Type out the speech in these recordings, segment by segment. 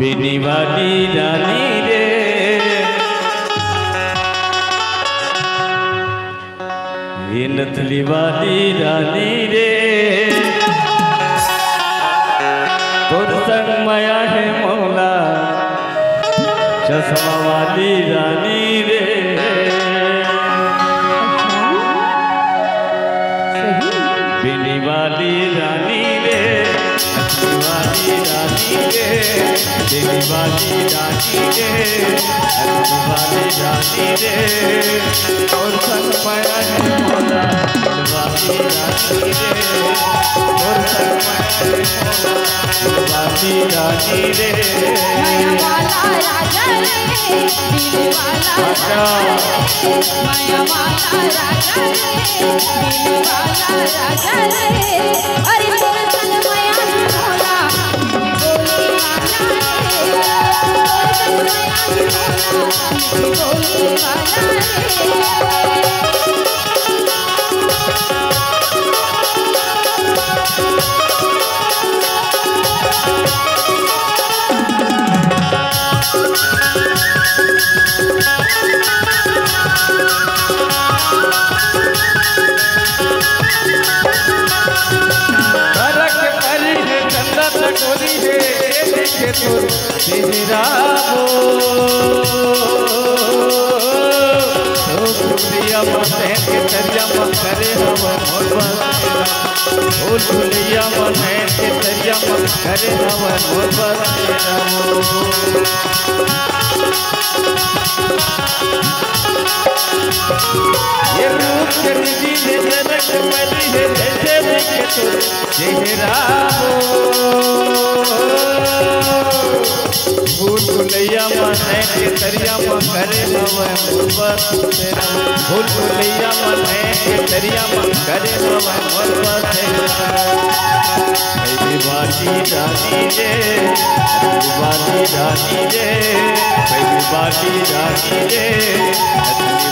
बेनी वाली रानी रे ये नथली वाली रानी रे तोर संग माया है मौला चश्मा वाली रानी रे बेनी वाली रानी रे नथली वाली रानी रे बेनी वाली रानी रे नथली वाली रानी रे और संग माया है मौला वाली रानी रे और संग माया है मौला वाली रानी रे माया वाला राजा रे दिल वाला राजा रे माया वाला राजा रे दिल वाला राजा रे अरे तोर संग माया मौला बोली वाला रे तोर संग माया मौला बोली वाला रे टोरी है देखे तो तेरा भूलिया मन है के तरिया मन करे हवा भूलिया मन है के तरिया मन करे हवा ये रूप के निजी ने जनक मरी है जैसे देखे तो चेहरा भूलिया मन है के तरिया मन करे हवा भूलिया मन है के तरिया मन करे हवा बाली रानी रे बाली रानी रे बाली रानी रे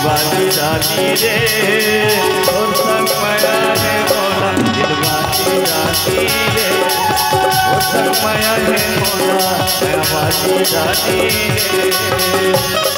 बाली रानी रे और संग माया है मौला दिल बाली रानी रे और संग माया है मौला बाली रानी रे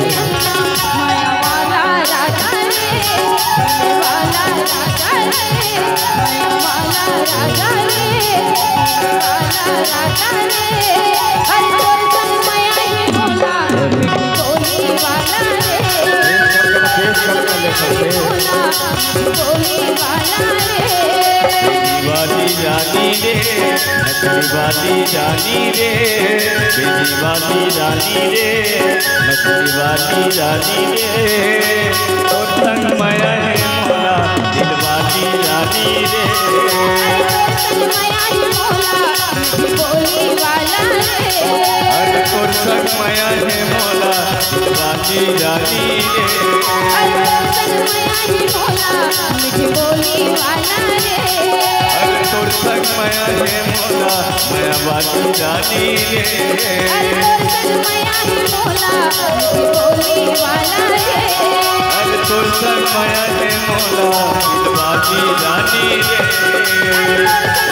माया वाला राजा रे वाला राजा रे माया वाला राजा रे वाला राजा रे हर तोर संग माया ही मौला बोली वाला रे बोली वाला रे वाली रानी रे नथली वाली रानी रे बेनी वाली रानी रे नथली वाली रानी रे और संग माया है मौला दिल वाली रानी रे माया ही मौला बोली वाला रे अरे और संग माया है मौला दिल वाली रानी रे अरे संग माया ही मौला बोली वाला रे तोर संग माया है मौला माया वाली रानी रे माया ही मौला बोली वाला रे तोर संग माया है मौला वाली रानी रे